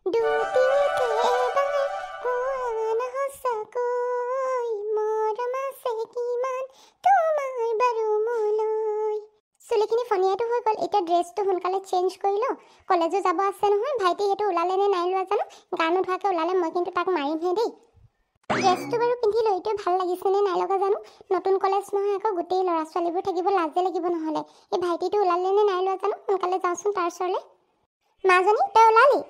দুটিতে এবাৰ কোৱা নহসকৈ মৰম আছে কিমান তোমাৰ বাৰু মোলৈ। চুলিখিনি ফনিয়াটো হৈ গ'ল, এতিয়া ড্ৰেছটো সোনকালে চেঞ্জ কৰি লওঁ। কলেজো যাব আছে নহয়, ভাইটি সেইটো ওলালে নে নাই লোৱা জানো। গা নোধোৱাকৈ ওলালে মই কিন্তু তাক মাৰিমহে দেই। ড্ৰেছটো বাৰু পিন্ধি লৈ এইটো ভাল লাগিছে নে নাই লগা জানো। নতুন কলেজ নহয় আকৌ, গোটেই ল'ৰা ছোৱালীবোৰ থাকিব, লাজে লাগিব নহ'লে। এই ভাইটিটো ওলালে নে নাই লোৱা জানো, সোনকালে যাওঁচোন তাৰ ওচৰলৈ। মাজনী তই ওলালি?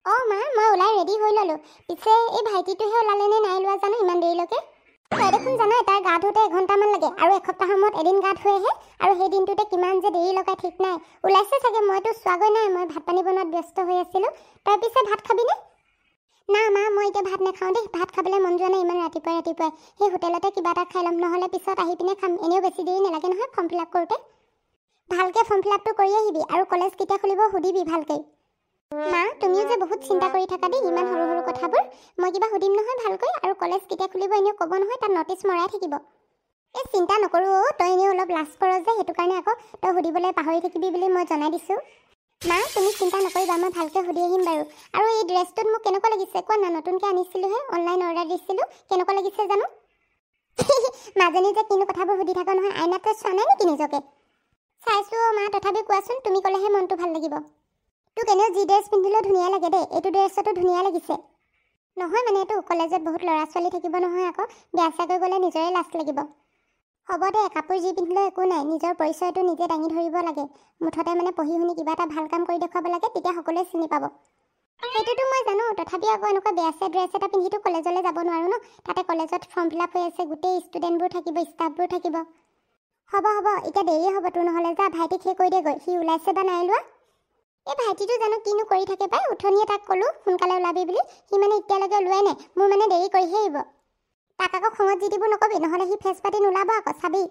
অঁ মা, মই ওলাই ৰেডি হৈ ল'লোঁ। পিছে এই ভাইটিটোহে ওলালে নে নাই লোৱা জানো ইমান দেৰিলৈকে। তই দেখোন জানই তাৰ গা ধোতে এঘণ্টামান লাগে, আৰু এসপ্তাহৰ মূৰত এদিন গা ধুৱেহে, আৰু সেই দিনটোতে কিমান যে দেৰি লগাই ঠিক নাই। ওলাইছে চাগে, মইতো চোৱাগৈ নাই, মই ভাত পানী বনোৱাত ব্যস্ত হৈ আছিলোঁ। তই পিছে ভাত খাবিনে? না মা, মই এতিয়া ভাত নাখাওঁ দেই, ভাত খাবলৈ মন যোৱা নাই ইমান ৰাতিপুৱাই ৰাতিপুৱাই। সেই হোটেলতে কিবা এটা খাই ল'ম, নহ'লে পিছত আহি পিনে খাম। এনেও বেছি দেৰি নালাগে নহয় ফৰ্ম ফিল আপ কৰোঁতে। ভালকৈ ফৰ্ম ফিল আপটো কৰি আহিবি, আৰু কলেজ কেতিয়া খুলিব সুধিবি ভালকৈ। মা, তুমিও যে বহুত চিন্তা কৰি থাকা দেই ইমান সৰু সৰু কথাবোৰ। মই কিবা সুধিম নহয় ভালকৈ, আৰু কলেজ কেতিয়া খুলিব এনেও ক'ব নহয়, তাত ন'টিচ মৰাই থাকিব। এই চিন্তা নকৰোঁ অ', তই এনেও অলপ লাজ কৰ যে, সেইটো কাৰণে আকৌ তই সুধিবলৈ পাহৰি থাকিবি বুলি মই জনাই দিছোঁ। মা, তুমি চিন্তা নকৰিবা, মই ভালকৈ সুধি আহিম বাৰু। আৰু এই ড্ৰেছটোত মোক কেনেকুৱা লাগিছে কোৱা না, নতুনকৈ আনিছিলোঁহে, অনলাইন অৰ্ডাৰ দিছিলোঁ, কেনেকুৱা লাগিছে জানো। মাজনী যে কিনো কথাবোৰ সুধি থাকা নহয়, আইনাত চোৱা নাই নেকি নিজকে? চাইছোঁ মা, তথাপি কোৱাচোন, তুমি ক'লেহে মনটো ভাল লাগিব। তোক এনেও যি ড্ৰেছ পিন্ধিলেও ধুনীয়া লাগে দেই, এইটো ড্ৰেছতো ধুনীয়া লাগিছে। নহয় মানে এইটো কলেজত বহুত ল'ৰা ছোৱালী থাকিব নহয় আকৌ, বিয়া চাগৈ গ'লে নিজৰে লাজ লাগিব। হ'ব দে, কাপোৰ যি পিন্ধিলেও একো নাই, নিজৰ পৰিচয়টো নিজে দাঙি ধৰিব লাগে। মুঠতে মানে পঢ়ি শুনি কিবা এটা ভাল কাম কৰি দেখুৱাব লাগে, তেতিয়া সকলোৱে চিনি পাব। সেইটোতো মই জানো, তথাপি আকৌ এনেকুৱা বেয়া চে ড্ৰেছ এটা পিন্ধিতো কলেজলৈ যাব নোৱাৰোঁ ন। তাতে কলেজত ফৰ্ম ফিল আপ হৈ আছে, গোটেই ষ্টুডেণ্টবোৰ থাকিব, ষ্টাফবোৰ থাকিব। হ'ব হ'ব, এতিয়া দেৰিয়ে হ'ব তোৰ, নহ'লে যা ভাইটিক সেই কৰি দেগৈ, সি ওলাইছে বা নাই ওলোৱা। এই ভাইটিটো জানো কিনো কৰি থাকে পাই, উঠনিয়ে তাক ক'লোঁ সোনকালে ওলাবি বুলি, সি মানে এতিয়ালৈকে ওলোৱাই নাই। মোৰ মানে দেৰি কৰিহে আহিব। তাক আকৌ খঙত যি দিব নকবি, নহ'লে সি ফেচ পাতি নোলাব আকৌ, চাবি।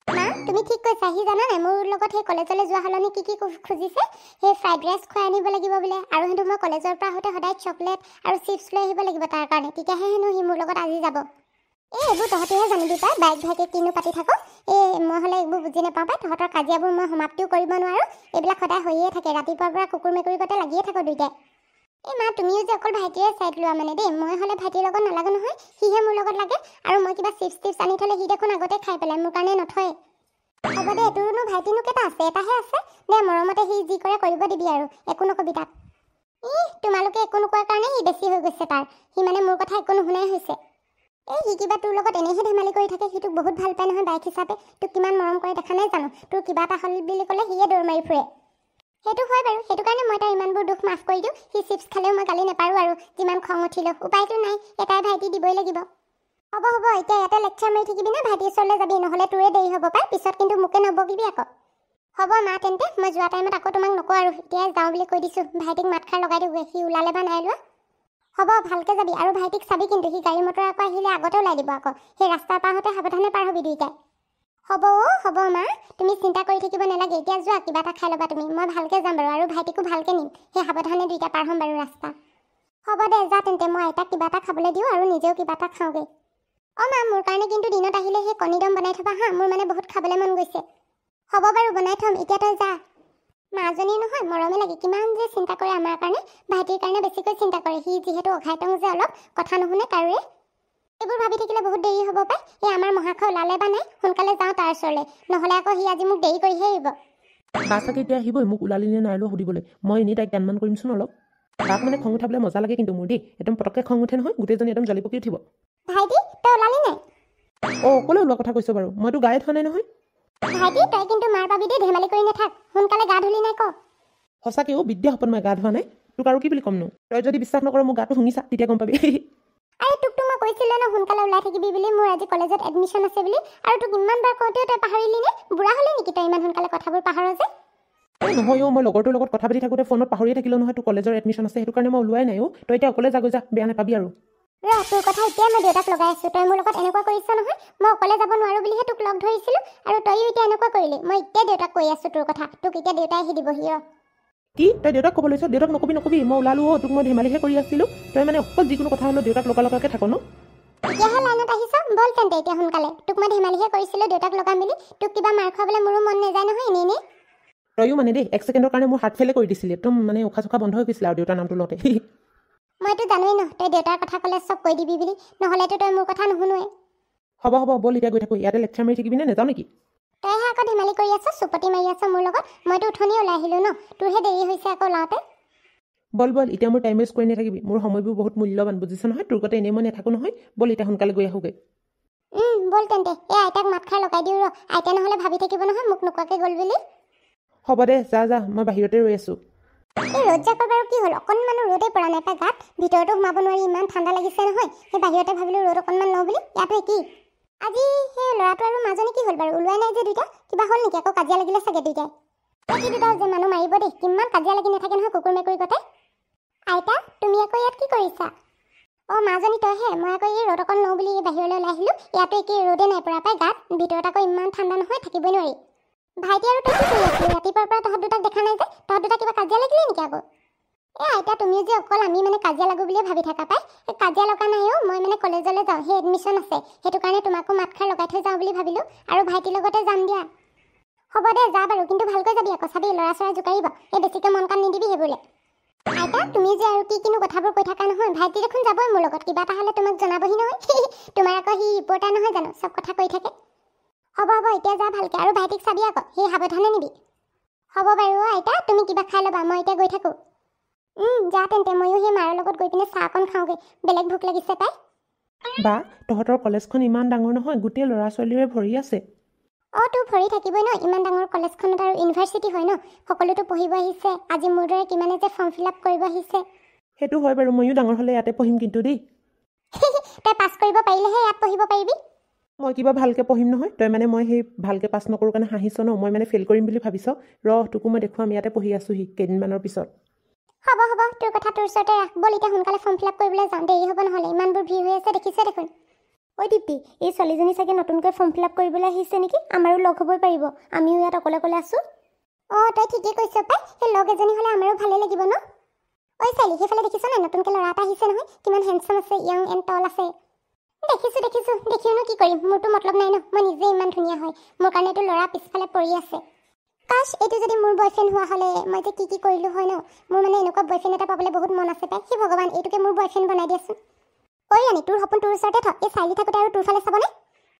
মা, তুমি ঠিক কৈছা, সি জানা নাই মোৰ লগত সেই কলেজলৈ যোৱা সলনি কি খুজিছে, সেই ফ্ৰাইড ৰাইচ খুৱাই আনিব লাগিব বোলে, আৰু সেইটো মই কলেজৰ পৰা আহোঁতে সদায় চকলেট আৰু চিপছ লৈ আহিব লাগিব তাৰ কাৰণে, তেতিয়াহে হেনো সি মোৰ লগত আজি যাব। এইবোৰ তহঁতিহে জানিবি পাই, বাইক ভাইকে কিনো পাতি থাক। মই হ'লে এইবোৰ বুজি নাপাওঁ পাই, তহঁতৰ কাজিয়াবোৰ মই সমাপ্তিও কৰিব নোৱাৰোঁ। এইবিলাক সদায় হৈয়ে থাকে, ৰাতিপুৱাৰ পৰা কুকুৰ মেকুৰী গতে লাগিয়ে থাকোঁ দুইটাই। এই মা, তুমিও যে অকল ভাইটিৰে ছাইড লোৱা মানে দেই, মই হ'লে ভাইটিৰ লগত নালাগে নহয়, সিহে মোৰ লগত লাগে। আৰু মই কিবা চিপছ টিপছ আনি থ'লে সি দেখোন আগতে খাই পেলাই, মোৰ কাৰণে নথয়। হ'ব দে, তোৰনো ভাইটিনো কেইটা আছে, এটাহে আছে দে, মৰমতে সি যি কৰে কৰিব দিবি আৰু, একো নকবি তাক। তোমালোকে একো নোকোৱাৰ কাৰণে সি বেছি হৈ গৈছে তাৰ, সি মানে মোৰ কথা একো নুশুনাই হৈছে। সি কিবা তোৰ লগত এনেহে ধেমালি কৰি থাকে, সি তোক বহুত ভাল পায় নহয় বাইক হিচাপে, তোক কিমান মৰম কৰে দেখা নাই জানো। তোৰ কিবা এটা হ'ল বুলি ক'লে সিয়ে দৌৰ মাৰি ফুৰে। সেইটো হয় বাৰু, সেইটো কাৰণে মই তাৰ ইমানবোৰ দুখ মাফ কৰি দিওঁ। সি চিপছ খালেও মই গালি নাপাৰোঁ, আৰু যিমান খং উঠিলেও উপায়তো নাই, এটাই ভাইটি দিবই লাগিব। হ'ব হ'ব, এতিয়া ইয়াতে লেকচাৰ মাৰি থাকিবি নে ভাইটিৰ ওচৰলৈ যাবি, নহ'লে তোৰে দেৰি হ'ব পাই, পিছত কিন্তু মোকে নবকিবি আকৌ। হ'ব মা, তেন্তে মই যোৱা টাইমত আকৌ তোমাক নকওঁ আৰু, এতিয়াই যাওঁ বুলি কৈ দিছোঁ। ভাইটিক মাতষাৰ লগাই দিওঁগৈ, সি ওলালে বা নাই লোৱা। হ'ব, ভালকৈ যাবি, আৰু ভাইটিক চাবি কিন্তু, সি গাড়ী মটৰ আকৌ আহিলে আগতে ওলাই দিব আকৌ, সেই ৰাস্তাৰ পাৰ হওঁতে সাৱধানে পাৰ হ'বি দুইটাই। হ'ব হ'ব মা, তুমি চিন্তা কৰি থাকিব নালাগে, এতিয়া যোৱা কিবা এটা খাই ল'বা তুমি, মই ভালকৈ যাম বাৰু, আৰু ভাইটিকো ভালকৈ নিম, সেই সাৱধানে দুইটা পাৰ হ'ম বাৰু ৰাস্তা। হ'ব দে, যা তেন্তে, মই আইতাক কিবা এটা খাবলৈ দিওঁ, আৰু নিজেও কিবা এটা খাওঁগৈ। অঁ মা, মোৰ কাৰণে কিন্তু দিনত আহিলে সেই কণী দম বনাই থবা হা, মোৰ মানে বহুত খাবলৈ মন গৈছে। হ'ব বাৰু, বনাই থ'ম, এতিয়া তই যা। মাজনী নহয়, মৰমে লাগে, কিমান যে চিন্তা কৰে আমাৰ কাৰণে, ভাইটিৰ কাৰণে বেছিকৈ চিন্তা কৰে। সি যিহেতু অঘাইটং যে অলপ, কথা নুশুনে কাৰোৰে। এইবোৰ ভাবি থাকিলে বহুত দেৰি হ'ব পাই। এই আমাৰ মহাশয় ওলালে বা নাই, সোনকালে যাওঁ তাৰ ওচৰলৈ, নহ'লে আকৌ সি আজি মোক দেৰি কৰিহে আহিব। বাছাকে এতিয়া আহিবই মোক ওলালি নে নাই লোৱা সুধিবলৈ, মই এনেই তাইক জ্ঞানমান কৰিমচোন অলপ। তাক মানে খং উঠাবলৈ মজা লাগে কিন্তু মোৰ দেই, একদম পটককৈ খং উঠে নহয়, গোটেইজনী একদম জ্বলি পকি উঠিব। ভাইটি, তই ওলালি নাই? অঁ, ক'লৈ ওলোৱা কথা কৈছ বাৰু, মইতো গায়ে ধোৱা নাই নহয়। ভাইটি, তই কিন্তু মাৰ পাবি দেই, ধেমালি কৰি নাথাক, সোনকালে গা ধুলি নাই ক। সঁচাকেও বিদ্যা সপোন, মই গা ধোৱা নাই, তোক আৰু কি বুলি ক'মনো। তই যদি বিশ্বাস নকৰ মোৰ গাটো শুনিছা, তেতিয়া গম পাবি। আৰে তোকতো মই কৈছিলোঁ ন সোনকালে ওলাই থাকিবি বুলি, মোৰ আজি কলেজত এডমিশ্যন আছে বুলি, আৰু তোক ইমানবাৰ কওঁতেও তই পাহৰিলি নে? বুঢ়া হ'লি নেকি তই ইমান সোনকালে কথাবোৰ পাহৰ যে? এই নহয় অ', মই লগৰটোৰ লগত কথা পাতি থাকোঁতে ফোনত পাহৰিয়ে থাকিলোঁ নহয়, তোৰ কলেজৰ এডমিশ্যন আছে, সেইটো কাৰণে মই ওলোৱাই নাই। তই এতিয়া অকলে যাগৈ যা, বেয়া নাপাবি আৰু। তোৰ কথা এতিয়া মই দেউতাক লগাই আছোঁ, তই মোৰ লগত এনেকুৱা কৰিছ নহয়, মই অকলে যাব নোৱাৰোঁ বুলিহে তোক লগ ধৰিছিলোঁ, আৰু তইও এতিয়া এনেকুৱা কৰিলি। মই এতিয়া দেউতাক কৈ আছোঁ তোৰ কথা, তোক এতিয়া দেউতাই আহি দিবহি ৰ। কি তই দেউতাক ক'ব লৈছ? দেউতাক নকবি, মই ওলালোঁ তোক মই ধেমালিহে কৰি আছিলোঁ। তই মানে অকল যিকোনো কথা হ'লেও দেউতাক লগাকে থাক ন? এতিয়াহে লাইনত আহিছ, বল তেন্তে এতিয়া সোনকালে। তোক মই ধেমালিহে কৰিছিলোঁ দেউতাক লগাম বুলি, তোক কিবা মাৰ খুৱাবলৈ মোৰো মন নাযায় নহয় এনেই। তয়ো মানে দেই 1 ছেকেণ্ডৰ কাৰণে মোৰ হাৰ্ট ফেলে কৰি দিছিলি একদম মানে উশাহ চুশাহ বন্ধ হৈ গৈছিলে আৰু দেউতাৰ নামটো লওঁতে মইতো জানোৱেই ন তই দেউতাৰ কথা ক'লে চব কৈ দিবি বুলি নহ'লেতো তই মোৰ কথা নুশুনোৱে হ'ব ব'ল এতিয়া গৈ থাকোঁ ইয়াতে লেকচাৰ মাৰি থাকিবি নে নেযাওঁ নেকি তইহে আকৌ ধেমালি কৰি আছ চুপতি মাৰি আছ মোৰ লগত মইতো উঠনি ওলাই আহিলোঁ ন তোৰহে দেৰি হৈছে আকৌ ওলাওঁতে ব'ল এতিয়া মোৰ টাইম ৱেষ্ট কৰি নাথাকিবি মোৰ সময়বোৰ বহুত মূল্যৱান বুজিছ নহয় তোৰ গতে এনেই মই নাথাকোঁ নহয় ব'ল এতিয়া সোনকালে গৈ আহোঁগৈ ব'ল তেন্তে এই আইতাক মাত খাই লগাই দিওঁ ৰ আইতা নহ'লে ভাবি থাকিব নহয় মোক নোকোৱাকৈ গ'ল বুলি হ'ব দে যা মই বাহিৰতে ৰৈ আছোঁ এই ৰ'দ জাকৰ বাৰু কি হ'ল অকণমানো ৰ'দেই পৰা নাই পাই গাত ভিতৰতো সোমাব নোৱাৰি ইমান ঠাণ্ডা লাগিছে নহয় সেই বাহিৰতে ভাবিলোঁ ৰ'দ অকণমান লওঁ বুলি ইয়াতে কি আজি সেই ল'ৰাটো আৰু মাজনী কি হ'ল বাৰু ওলোৱাই নাই যে দুইটা কিবা হ'ল নেকি আকৌ কাজিয়া লাগিলে চাগে দুইটাই প্ৰতি দুটা যে মানুহ মাৰিব দেই কিমান কাজিয়া লাগি নাথাকে নহয় কুকুৰ মেকুৰী কতে আইতা তুমি আকৌ ইয়াত কি কৰিছা মাজনী তইহে মই আকৌ এই ৰ'দ অকণ লওঁ বুলি বাহিৰলৈ ওলাই আহিলোঁ ইয়াতো একেই ৰ'দে নাই পৰা পাই গাত ভিতৰত আকৌ ইমান ঠাণ্ডা নহয় থাকিবই নোৱাৰি ভাইটি আৰু তই কি কৰি আছিলি ৰাতিপুৱাৰ পৰা তহঁত দুটাক দেখা নাই যে তহঁত দুটা কিবা কাজিয়া লাগিলে নেকি আকৌ আইতা তুমিও যে অকল আমি মানে কাজিয়া লাগো বুলিয়ে ভাবি থাকা পাই কাজিয়া লগা নাই মই মানে কলেজলৈ যাওঁ সেই এডমিশ্যন আছে সেইটো কাৰণে তোমাকো মাত খাই লগাই থৈ যাওঁ বুলি ভাবিলোঁ আৰু ভাইটিৰ লগতে যাম দিয়া হ'ব দে যা বাৰু কিন্তু ভালকৈ যাবি আকৌ চাবি ল'ৰা চৰা জোকাৰিব এই বেছিকৈ মন কাণ নিদিবি সেইবোৰলে আইতা তুমি যে আৰু কিনো কথাবোৰ কৈ থাকা নহয় ভাইটি দেখোন যাবই মোৰ লগত কিবা এটা হ'লে তোমাক জনাবহি নহয় তোমাৰ আকৌ সি ৰিপৰ্টাৰ নহয় জানো চব কথা কৈ থাকে হ'ব এতিয়া যা ভালকৈ আৰু ভাইটিক চাবি আকৌ সেই সাৱধানে নিবি হ'ব বাৰু আইতা তুমি কিবা খাই ল'বা মই এতিয়া গৈ থাকোঁ যা তেন্তে ময়ো সেই মাৰৰ লগত গৈ পিনে চাহ অকণ খাওঁগৈ বেলেগ ভোক লাগিছে পাই বা তহঁতৰ কলেজখন ইমান ডাঙৰ নহয় গোটেই ল'ৰা ছোৱালীৰে ভৰি আছে তোৰ ভৰি থাকিবই ন ইমান ডাঙৰ কলেজখনত আৰু ইউনিভাৰ্চিটি হয় ন সকলোতো পঢ়িব আহিছে আজি মোৰ দৰে কিমানে যে ফৰ্ম ফিল আপ কৰিব আহিছে সেইটো হয় বাৰু ময়ো ডাঙৰ হ'লে ইয়াতে পঢ়িম কিন্তু দেই তই পাছ কৰিব পাৰিলেহে ইয়াত পঢ়িব পাৰিবি মই কিবা ভালকৈ পঢ়িম নহয় তই মানে মই সেই ভালকৈ পাছ নকৰোঁ কাৰণে হাঁহিছ ন মই মানে ফেইল কৰিম বুলি ভাবিছ তোকো মই দেখুৱাম ইয়াতে পঢ়ি আছোঁহি কেইদিনমানৰ পিছত হ'ব তোৰ কথা তোৰ ওচৰতে ৰাখ ব'ল এতিয়া সোনকালে ফৰ্ম ফিল আপ কৰিবলৈ যাওঁ দেৰি হ'ব নহ'লে ইমানবোৰ ভিৰ হৈ আছে দেখিছে দেখোন ঐ দীপ্তি এই ছোৱালীজনী চাগে নতুনকৈ ফৰ্ম ফিল আপ কৰিবলৈ আহিছে নেকি আমাৰো লগ হ'বই পাৰিব আমিও ইয়াত অকলে আছোঁ তই ঠিকেই কৈছ পাই সেই লগ এজনী হ'লে আমাৰো ভালেই লাগিব ন ঐ ছোৱালী সেইফালে দেখিছ নাই নতুনকৈ ল'ৰা এটা আহিছে নহয় কিমান হেণ্ডচাম আছে য়াং এণ্ড টল আছে দেখিছোঁ দেখিওনো কি কৰিম মোৰতো মতলব নাই ন মই নিজে ইমান ধুনীয়া হয় মোৰ কাৰণেতো ল'ৰা পিছফালে পৰি আছে কাশ এইটো যদি মোৰ বয়ফ্ৰেণ্ড হোৱা হ'লে মই যে কি কৰিলোঁ হয় ন মোৰ মানে এনেকুৱা বয়ফ্ৰেণ্ড এটা পাবলৈ বহুত মন আছে পাই সেই ভগৱান এইটোকে মোৰ বয়ফ্ৰেণ্ড বনাই দিয়াচোন ঐ ৰাণী তোৰ সপোন তোৰ ওচৰতে থ এই চাইলি থাকোঁতে আৰু তোৰ ফালে চাবনে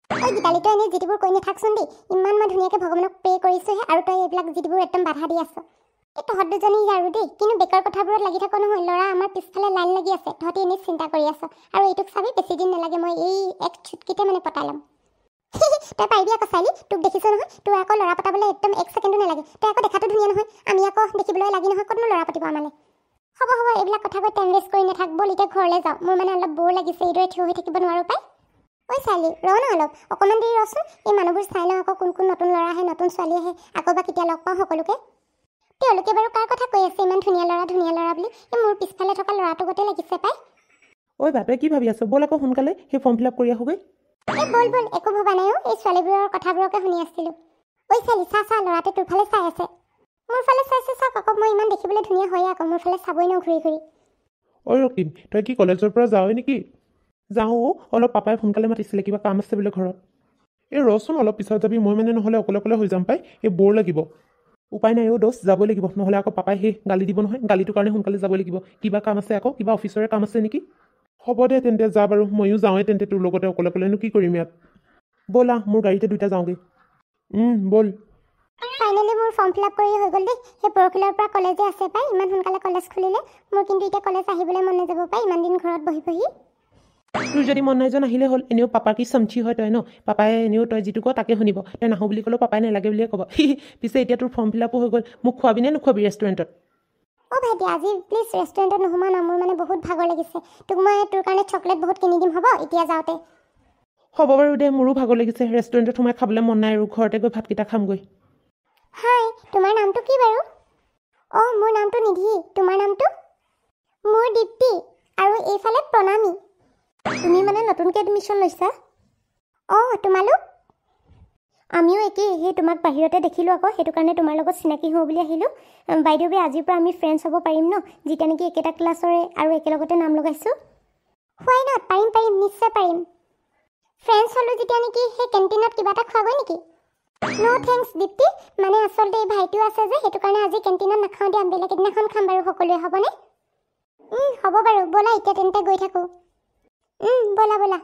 ঐ গীতালি তই এনেই যিবোৰ কৈ নাথাকচোন দেই ইমান মই ধুনীয়াকৈ ভগৱানক প্ৰে কৰিছোঁহে আৰু তই এইবিলাক যিবোৰ একদম বাধা দি আছ এই তহঁত দুজনী আৰু দেই কিন্তু বেকাৰ কথাবোৰত লাগি থাকো নহয় ল'ৰা আমাৰ পিছফালে লাইন লাগি আছে তহঁতি এনেই চিন্তা কৰি আছ আৰু এইটোক চাবি বেছি দিন নালাগে মই এই এক চুটকিতে মানে পতাই ল'ম তই পাৰিবি আকৌ চাইলি তোক দেখিছোঁ নহয় তোৰ আকৌ ল'ৰা পতাবলৈ একদম 1 ছেকেণ্ডো নালাগে তই আকৌ দেখাটো ধুনীয়া নহয় আমি আকৌ দেখিবলৈ লাগি নহয় ক'তনো ল'ৰা পাতিব আমালৈ হ'ব এইবিলাক কথা কৈ টাইম ৱেষ্ট কৰি নাথাক ব'ল এতিয়া ঘৰলৈ যাওঁ মোৰ মানে অলপ বৰ লাগিছে এইদৰে থিয় হৈ থাকিব নোৱাৰোঁ পাই ঐ চাইলি ৰ ন অলপ অকণমান দেৰি ৰচোন এই মানুহবোৰ চাই লওঁ আকৌ কোন নতুন ল'ৰা আহে নতুন ছোৱালী আহে আকৌ বা কেতিয়া লগ পাওঁ সকলোকে তেওঁলোকে বাৰু কাৰ কথা কৈ আছে ইমান ধুনীয়া ল'ৰা বুলি এই মোৰ পিছফালে থকা ল'ৰাটো গোটেই লাগিছে পাই ঐ বা তই কি ভাবি আছ ব'ল আকৌ সোনকালে সেই ফৰ্ম ফিল আপ কৰি আহোঁগৈ ব'ল একো ভবা নাই এই ছোৱালীবোৰৰ কথাবোৰকে শুনি আছিলোঁ ঐ ছোৱালী চা ল'ৰাটো তোৰ ফালে চাই আছে মোৰ ফালে চাইছে চাওক আকৌ মই ইমান দেখিবলৈ ধুনীয়া হয় আকৌ মোৰ ফালে চাবই ন ঘূৰি ঐ ৰক্তিম তই কি কলেজৰ পৰা যাৱই নেকি যাওঁ অলপ পাপাই সোনকালে মাতিছিলে কিবা কাম আছে বোলে ঘৰত এই ৰচোন অলপ পিছত যাবি মই মানে নহ'লে অকলে হৈ যাম পাই এই বৰ লাগিব উপায় নাই দোষ যাবই লাগিব নহ'লে আকৌ পাপাই সেই গালি দিব নহয় গালিটোৰ কাৰণে সোনকালে যাবই লাগিব কিবা কাম আছে আকৌ কিবা অফিচৰে কাম আছে নেকি হ'ব দে তেন্তে যা বাৰু ময়ো যাওঁৱেই তেন্তে তোৰ লগতে অকলেনো কি কৰিম ইয়াত ব'লা মোৰ গাড়ীতে দুইটা যাওঁগৈ ব'ল ফাইনেলি মোৰ ফৰ্ম ফিল আপ কৰি হৈ গ'ল দেই সেই পৰহিলৰ পৰা কলেজে আছে পাই ইমান সোনকালে কলেজ খুলিলে মোৰ কিন্তু এতিয়া কলেজ আহিবলৈ মন নাযাব পাই ইমান দিন ঘৰত বহি তোৰ যদি মন নাইজন আহিলে হ'ল এনেও পাপাৰ কি চমচি হয় তই ন পাপাই এনেও তই যিটো কওঁ তাকে শুনিব তই নাহোঁ বুলি ক'লেও পাপাই নালাগে বুলিয়ে ক'ব পিছে এতিয়া তোৰ ফৰ্ম ফিল আপো হৈ গ'ল মোক খোৱাবি নে নোখোৱাবি ৰেষ্টুৰেণ্টত ভাইটি আজি প্লিজ ৰেষ্টুৰেণ্টত নোসোমা ন মোৰ মানে বহুত ভাগৰ লাগিছে তোক মই তোৰ কাৰণে চকলেট বহুত কিনি দিম হ'ব এতিয়া যাওঁতে হ'ব বাৰু দে মোৰো ভাগৰ লাগিছে ৰেষ্টুৰেণ্টত সোমাই খাবলৈ মন নাই আৰু ঘৰতে গৈ ভাতকেইটা খামগৈ হাই তোমাৰ নামটো কি বাৰু মোৰ নামটো নিধি তোমাৰ নামটো মোৰ দীপ্তি আৰু এইফালে প্ৰণামী তুমি মানে নতুনকৈ এডমিশ্যন লৈছা তোমালোক আমিও একেই সেই তোমাক বাহিৰতে দেখিলোঁ আকৌ সেইটো কাৰণে তোমাৰ লগত চিনাকি হওঁ বুলি আহিলোঁ বাইদেৱে আজিৰ পৰা আমি ফ্ৰেণ্ডছ হ'ব পাৰিম ন যেতিয়া নেকি একেটা ক্লাছৰে আৰু একেলগতে নাম লগাইছোঁ হোৱাই নট পাৰিম নিশ্চয় পাৰিম ফ্ৰেণ্ডছ হ'লোঁ যেতিয়া নেকি সেই কেণ্টিনত কিবা এটা খোৱাগৈ নেকি নো থেংকছ দীপ্তি, মানে আচলতে এই ভাইটিও আছে যে সেইটো কাৰণে আজি কেণ্টিনত নাখাওঁ দিয়া, বেলেগ এদিনাখন খাম বাৰু সকলোৱে, হ'বনে? হ'ব বাৰু, ব'লা এতিয়া তেন্তে গৈ থাকোঁ। ব'লা ব'লা।